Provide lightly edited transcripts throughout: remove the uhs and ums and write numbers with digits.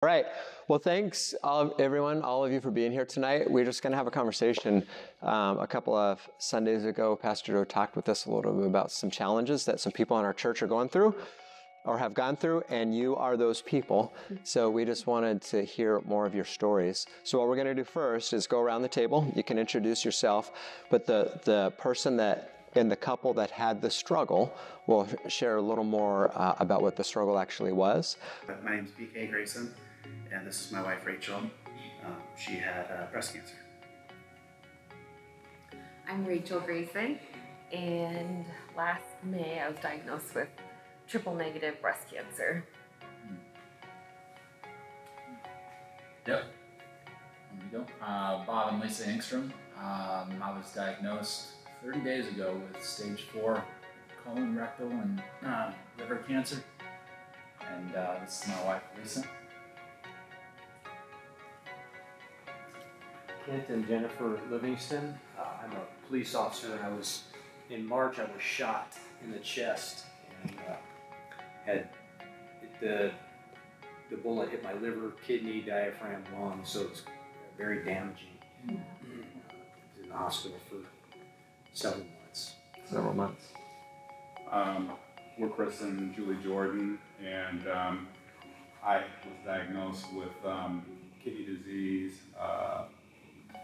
All right. Well, thanks, everyone, all of you for being here tonight. We're just going to have a conversation. A couple of Sundays ago, Pastor Joe talked with us a little bit about some challenges that some people in our church are going through or have gone through, and you are those people. So we just wanted to hear more of your stories. So what we're going to do first is go around the table. You can introduce yourself, but the person that in the couple that had the struggle will share a little more about what the struggle actually was. My name is BK Grayson, and this is my wife Rachel. She had breast cancer. I'm Rachel Grayson, and last May I was diagnosed with triple negative breast cancer. Yep. There we go. Bob and Lisa Engstrom. I was diagnosed 30 days ago with stage 4 colon, rectal, and liver cancer. And this is my wife, Lisa. Kent and Jennifer Livingston. I'm a police officer, and in March I was shot in the chest, and the bullet hit my liver, kidney, diaphragm, lung, so it's very damaging. I was in the hospital for several months. We're Chris and Julie Jordan, and I was diagnosed with kidney disease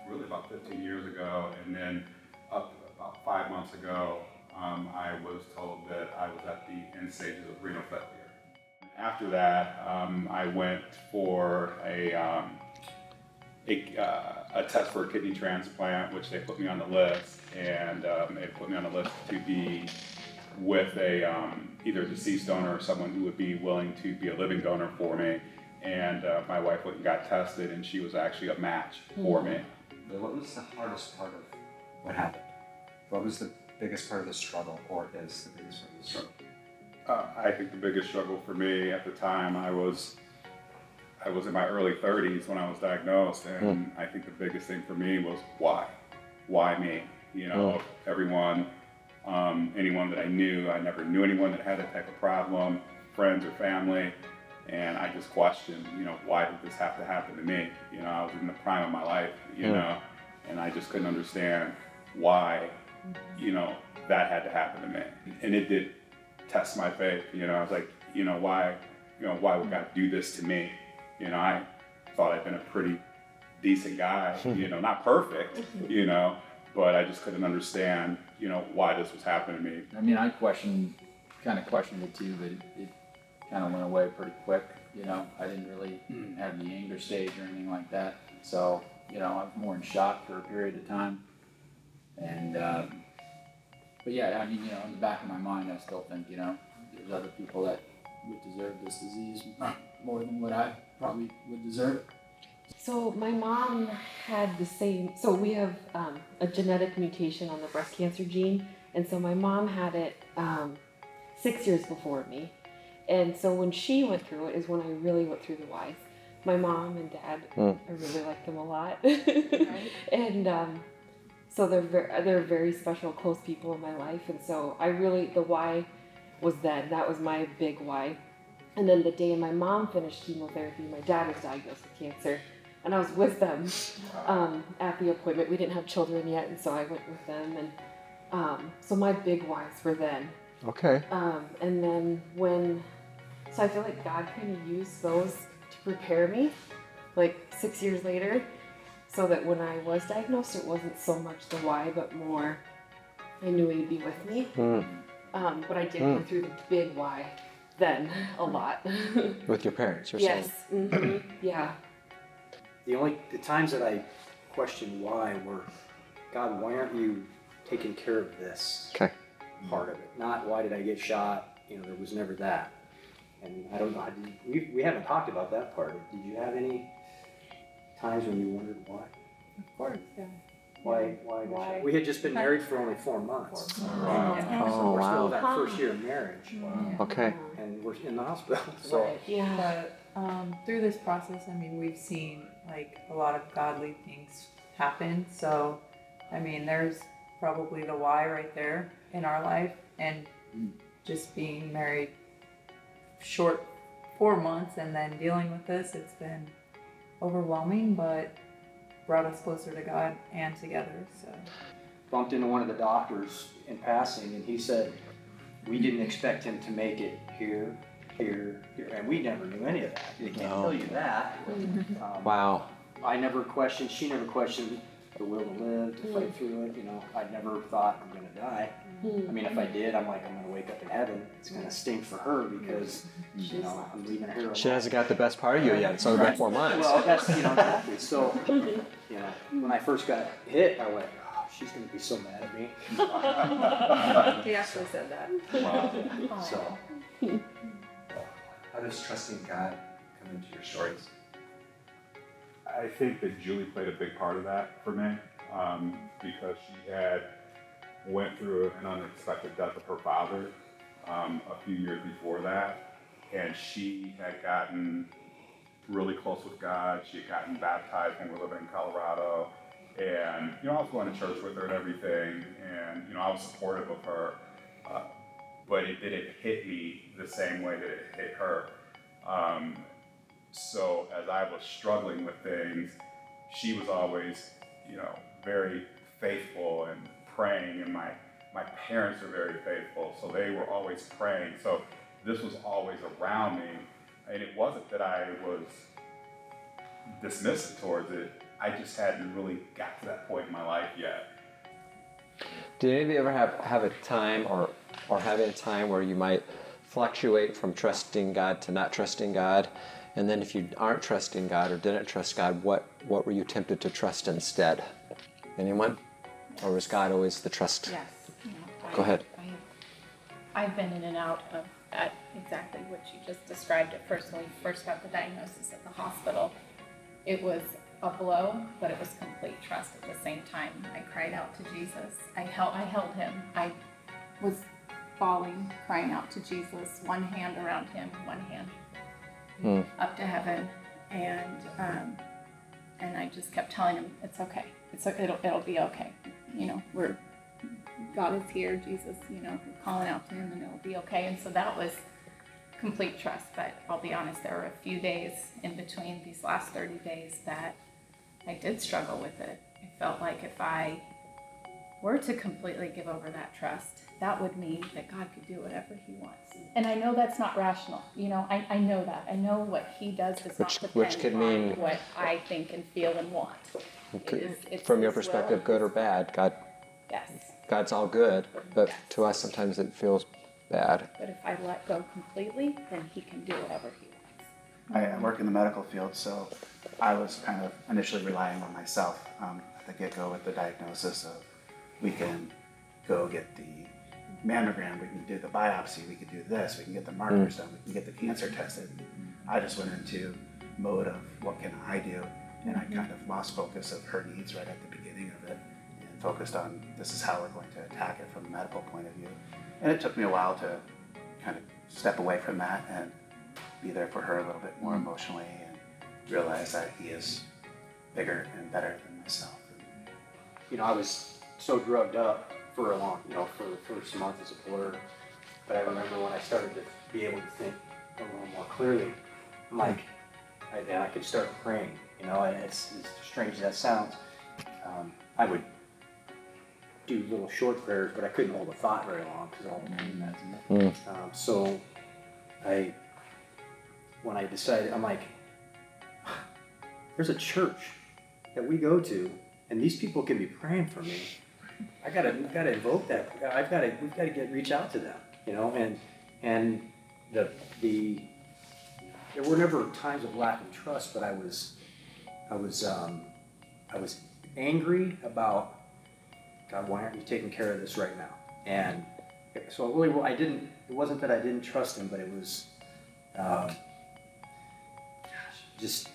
really about 15 years ago, and then up to about 5 months ago, I was told that I was at the end stages of renal failure. After that, I went for a test for a kidney transplant, which they put me on the list, and they put me on the list to be with either a deceased donor or someone who would be willing to be a living donor for me. And my wife went and got tested, and she was actually a match for me. What was the hardest part of what happened? What was the biggest part of the struggle, or is the biggest part of the struggle? I think the biggest struggle for me at the time, I was in my early 30s when I was diagnosed, and I think the biggest thing for me was why? Why me? You know, everyone, anyone that I knew, I never knew anyone that had that type of problem, friends or family, and I just questioned, why did this have to happen to me? I was in the prime of my life, know, and I just couldn't understand why, that had to happen to me. And it did test my faith, I was like, why would God do this to me? I thought I'd been a pretty decent guy, not perfect, but I just couldn't understand, why this was happening to me. I mean, I kind of questioned it too, but it kind of went away pretty quick. I didn't really have the anger stage or anything like that. So, I was more in shock for a period of time. And, but yeah, I mean, in the back of my mind, I still think, there's other people that would deserve this disease more than what I probably would deserve. So my mom had the same, so we have a genetic mutation on the breast cancer gene, and so my mom had it 6 years before me. And so when she went through it is when I really went through the whys. My mom and dad, I really like them a lot. Right. And so they're very special, close people in my life. And so the why was then. That was my big why. And then the day my mom finished chemotherapy, my dad was diagnosed with cancer. And I was with them at the appointment. We didn't have children yet, and so I went with them. And so my big whys were then. Okay. And then so I feel like God kind of used those to prepare me, like 6 years later, so that when I was diagnosed, it wasn't so much the why, but more I knew He'd be with me. But I did go through the big why then a lot. With your parents, you're yes. saying? Mm-hmm. Yeah. The times that I questioned why were, God, why aren't you taking care of this part of it? Not why did I get shot? There was never that. And I don't know, we haven't talked about that part. Did you have any times when you wondered why? Of course, yeah. Why? We had just been married for only 4 months. Wow. So we're still in that first year of marriage. Wow. Okay. And we're in the hospital. So. Right. Yeah. But through this process, I mean, we've seen like a lot of godly things happen. So, I mean, there's probably the why right there in our life, and just being married short 4 months, and then dealing with this, it's been overwhelming, but brought us closer to God and together. So Bumped into one of the doctors in passing, and he said, we didn't expect him to make it here, here, here, and we never knew any of that. They can't tell you that. Wow. I never questioned, she never questioned the will to live, to fight through it. You know, I never thought I'm gonna die. I mean, if I did, I'm like, I'm gonna wake up in heaven. It's gonna stink for her because, you know, I'm leaving her. She hasn't got the best part of you yet. It's only been 4 months. Well, that's, you know, exactly. So, you know, when I first got hit, I went, oh, she's gonna be so mad at me. he actually said that. Wow. So, How does trusting God come into your stories? I think that Julie played a big part of that for me, because she had went through an unexpected death of her father a few years before that, and she had gotten really close with God. She had gotten baptized when we were living in Colorado, and you know, I was going to church with her and everything, and you know, I was supportive of her, but it didn't hit me the same way that it hit her. So as I was struggling with things, she was always, you know, very faithful and praying, and my parents are very faithful, so they were always praying. So this was always around me, and it wasn't that I was dismissive towards it. I just hadn't really got to that point in my life yet. Did any of you ever have a time or having a time where you might fluctuate from trusting God to not trusting God? And then if you aren't trusting God or didn't trust God, what were you tempted to trust instead? Anyone? Or was God always the trust? Yes. Go ahead. I've been in and out of that, exactly what you just described at first. When we first got the diagnosis at the hospital, it was a blow, but it was complete trust at the same time. I cried out to Jesus. I held him. I was bawling, crying out to Jesus, one hand around him, one hand up to heaven, and I just kept telling him, it's okay. It'll be okay. You know, God is here, Jesus, you know, we're calling out to him, and it'll be okay. And so that was complete trust. But I'll be honest, there were a few days in between these last 30 days that I did struggle with it. I felt like if I were to completely give over that trust, that would mean that God could do whatever he wants. And I know that's not rational. You know, I know that. I know what he does not depend which could on mean what I think and feel and want. It's from your his perspective, will. good or bad, Yes. God's all good, but to us sometimes it feels bad. But if I let go completely, then he can do whatever he wants. I work in the medical field, so I was kind of initially relying on myself at the get-go with the diagnosis of, we can go get the mammogram, we can do the biopsy, we can do this, we can get the markers done, we can get the cancer tested. I just went into mode of, what can I do? And I kind of lost focus of her needs right at the beginning of it, and focused on, this is how we're going to attack it from a medical point of view. And it took me a while to kind of step away from that and be there for her a little bit more emotionally, and realize that he is bigger and better than myself. you know, I was so drugged up for a long, you know, for the first month as a blur. But I remember when I started to be able to think a little more clearly, I'm like, I could start praying, you know, and it's as strange as that sounds. I would do little short prayers, but I couldn't hold a thought very long because of all the pain that's so when I decided, I'm like, there's a church that we go to, and these people can be praying for me. We've got to invoke that. We've got to reach out to them, you know, and there were never times of lack of trust, but I was angry about, God, why aren't you taking care of this right now? And so really, it wasn't that I didn't trust him, but it was just.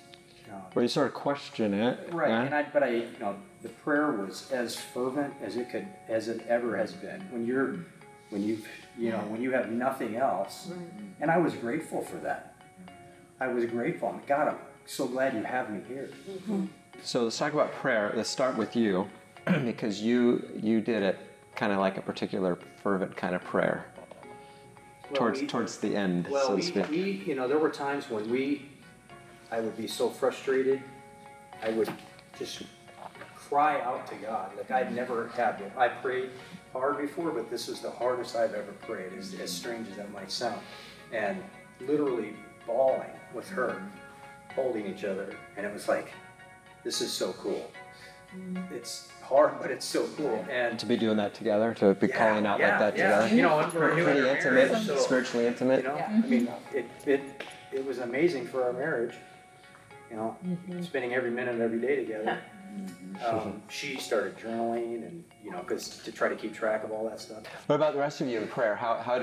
Well, you sort of question it, right? Yeah? But you know, the prayer was as fervent as it ever has been. When you have nothing else, and I was grateful for that. I was grateful. God, I'm so glad you have me here. So let's talk about prayer. Let's start with you, because you did it kind of like a particular fervent kind of prayer. towards the end, Well, so to speak. we, there were times when I would be so frustrated, I would just cry out to God. Like I'd never had it. I prayed hard before, but this was the hardest I've ever prayed, as strange as that might sound. And literally bawling with her, holding each other. And it was like, this is so cool. It's hard, but it's so cool. And To be doing that together, to be calling out like that together. And we're new in Pretty our intimate, marriage, so, spiritually intimate. I mean, it was amazing for our marriage. Spending every minute of every day together. She started journaling, and because to try to keep track of all that stuff. What about the rest of you in prayer? How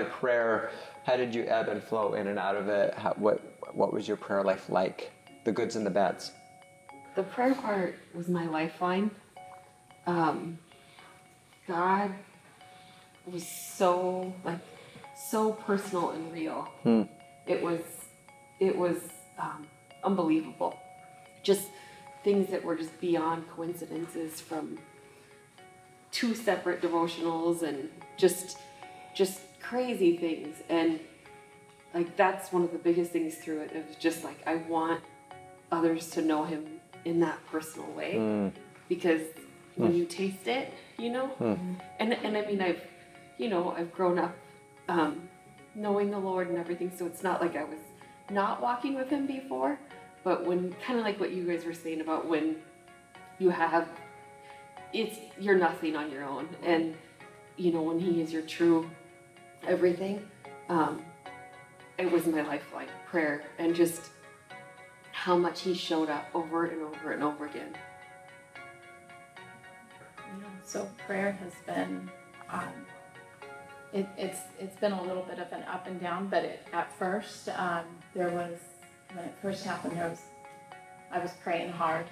did you ebb and flow in and out of it? What was your prayer life like? The goods and the bads? The prayer part was my lifeline. God was so personal and real. It was unbelievable. Just things that were just beyond coincidences, from 2 separate devotionals and just crazy things. And like that's one of the biggest things through it. It was just like I want others to know him in that personal way, because when you taste it, and I mean I've grown up knowing the Lord and everything, so it's not like I was not walking with him before, but when kind of like what you guys were saying about when you have you're nothing on your own, and when he is your true everything, it was my lifeline, prayer, and just how much he showed up over and over and over again. So prayer has been, it's been a little bit of an up and down, but at first, when it first happened, I was praying hard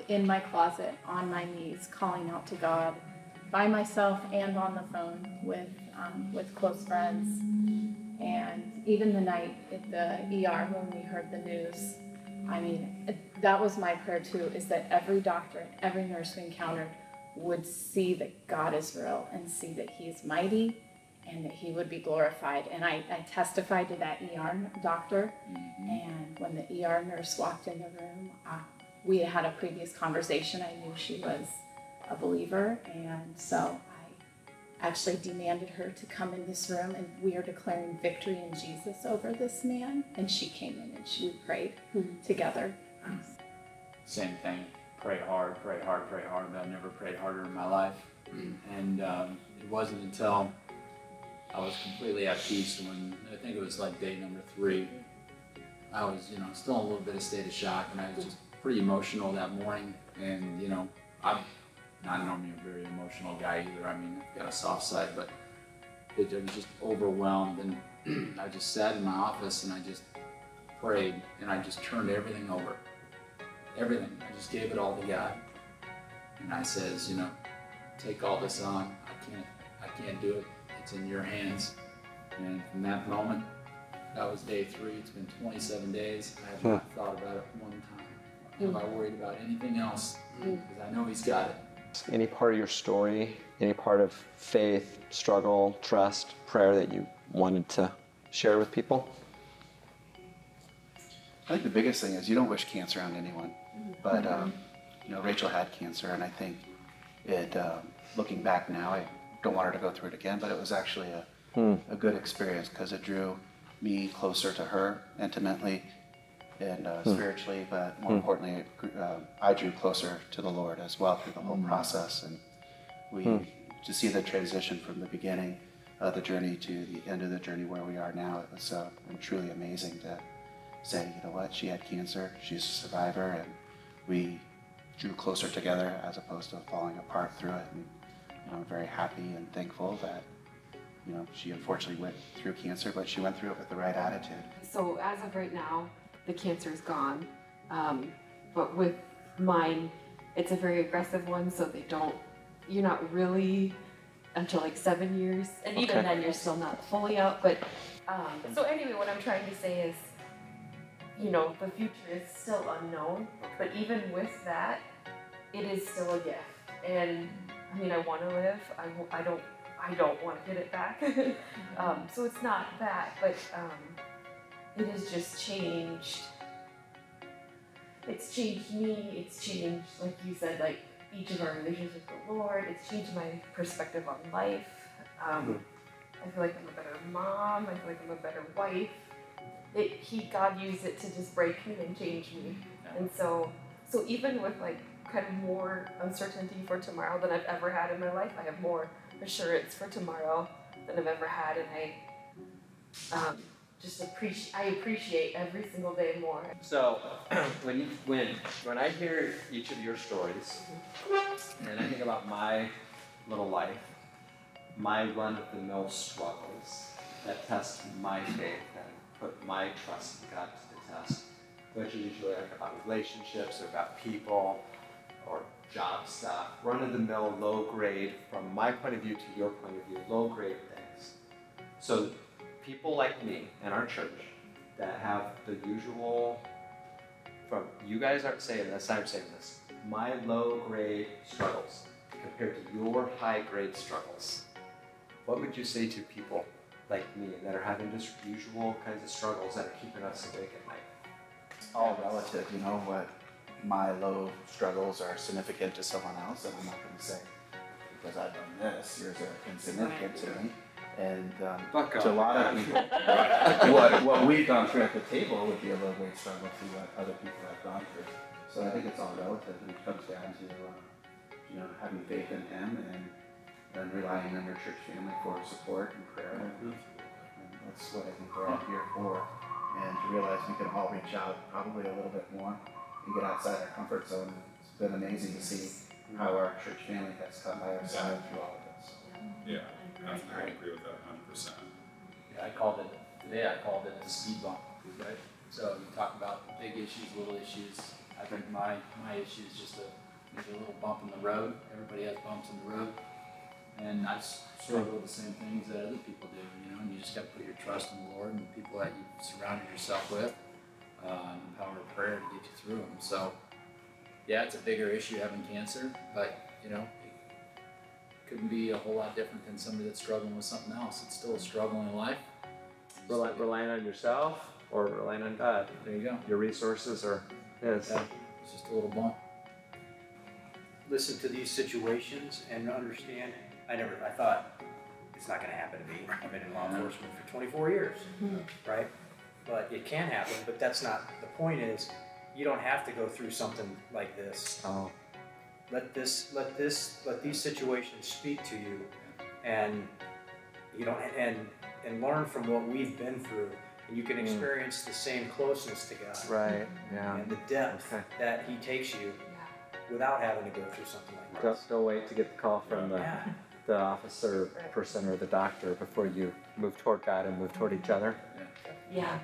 in my closet, on my knees, calling out to God, by myself and on the phone with close friends. And even the night at the ER when we heard the news, that was my prayer too, is that every doctor and every nurse we encountered would see that God is real and see that he's mighty and that he would be glorified. And I testified to that ER doctor, and when the ER nurse walked in the room, we had a previous conversation. I knew she was a believer, and so I actually demanded her to come in this room, and we are declaring victory in Jesus over this man. And she came in and we prayed together. Same thing. Pray hard, pray hard, pray hard. But I've never prayed harder in my life. And it wasn't until I was completely at peace when, I think it was like day number 3, I was, still in a little bit of state of shock, and I was just pretty emotional that morning. And, I'm not normally a very emotional guy either. I've got a soft side, but I was just overwhelmed. And I just sat in my office and I just prayed, and I just turned everything over. Everything. I just gave it all to God. And I says, take all this on. I can't do it. It's in your hands. And from that moment, that was day 3. It's been 27 days. I have not thought about it one time. Have I worried about anything else? Because I know he's got it. Any part of your story, any part of faith, struggle, trust, prayer that you wanted to share with people? I think the biggest thing is you don't wish cancer on anyone, but Rachel had cancer, and I think it. Looking back now, I don't want her to go through it again, but it was actually a good experience because it drew me closer to her intimately and spiritually, but more importantly, I drew closer to the Lord as well through the whole process, and we to see the transition from the beginning of the journey to the end of the journey where we are now. It was truly amazing to say, she had cancer, she's a survivor, and we drew closer together as opposed to falling apart through it. And I'm very happy and thankful that she unfortunately went through cancer, but she went through it with the right attitude. So as of right now, the cancer is gone, but with mine, it's a very aggressive one, so you're not really until like 7 years, and even then you're still not fully out, but so anyway, what I'm trying to say is, the future is still unknown, but even with that, it is still a gift. And I want to live. I don't want to get it back. So it's not that, but it has just changed. It's changed me. It's changed, like you said, like each of our relationships with the Lord. It's changed my perspective on life. I feel like I'm a better mom. I feel like I'm a better wife. God used it to just break me and change me. And so even with like kind of more uncertainty for tomorrow than I've ever had in my life, I have more assurance for tomorrow than I've ever had, and I appreciate every single day more. So when I hear each of your stories, and I think about my little life, my run-of-the-mill struggles that test my faith and put my trust in God to the test, which is usually like about relationships or about people or job stuff, run-of-the-mill, low-grade, from my point of view to your point of view, low-grade things. So people like me and our church that have the usual, from you guys aren't saying this, I'm saying this, my low-grade struggles compared to your high-grade struggles. What would you say to people like me that are having just usual kinds of struggles that are keeping us awake at night? It's all relative, you know, what my low struggles are significant to someone else, and I'm not going to say because I've done this, yours are insignificant to me. And to a lot of people, what we've gone through at the table would be a low grade struggle to what other people have gone through. So I think it's all relative, and it comes down to having faith in Him and relying on your church family for support and prayer. And that's what I think we're all here for. And to realize we can all reach out probably a little bit more and get outside our comfort zone. It's been amazing to see how our church family has come by our side through all of this. Yeah, I agree with that 100%. Yeah, I called it a speed bump, right? So you talk about big issues, little issues. I think my issue is just maybe a little bump in the road. Everybody has bumps in the road. And I struggle with the same things that other people do, and you just got to put your trust in the Lord and the people that you've surrounded yourself with, and the power of prayer to get you through them. So, yeah, it's a bigger issue having cancer, but, it couldn't be a whole lot different than somebody that's struggling with something else. It's still a struggle in life. Relying on yourself or relying on God. There you go. Your resources or His. Yeah, it's just a little bump. Listen to these situations and understand. I thought it's not going to happen to me. I've been in law enforcement for 24 years, right? But it can happen. But that's not the point. Is you don't have to go through something like this. Oh. Let these situations speak to you, and and learn from what we've been through, and you can experience the same closeness to God, Right. Yeah. and the depth that He takes you without having to go through something like this. Don't wait to get the call from the officer person or the doctor before you move toward God and move toward each other. Yeah.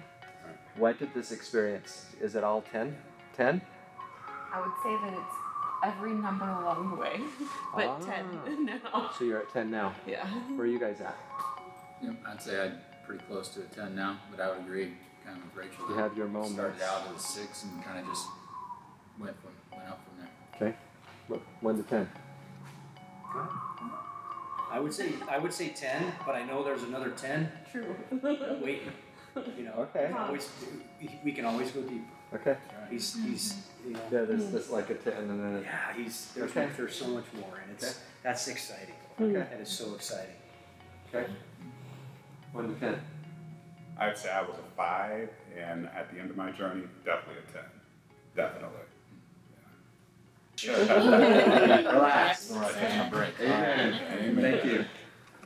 What did this experience? Is it all 10? 10? I would say that it's every number along the way, but 10 now. So you're at 10 now. Yeah. Where are you guys at? Yeah, I'd say I'm pretty close to a 10 now, but I would agree kind of with Rachel. You that have your moments. Started out as 6 and kind of just went up from there. Okay. 1 to 10. I would say 10, but I know there's another 10 True. waiting. Okay. We can always go deeper. Okay. He's Yeah, there's like a 10 and then there's so much more, and that's exciting. Okay. That is so exciting. Okay. 1 to 10. I'd say I was a 5, and at the end of my journey, definitely a 10. Definitely. Relax. All right, taking a break. Amen. Thank you.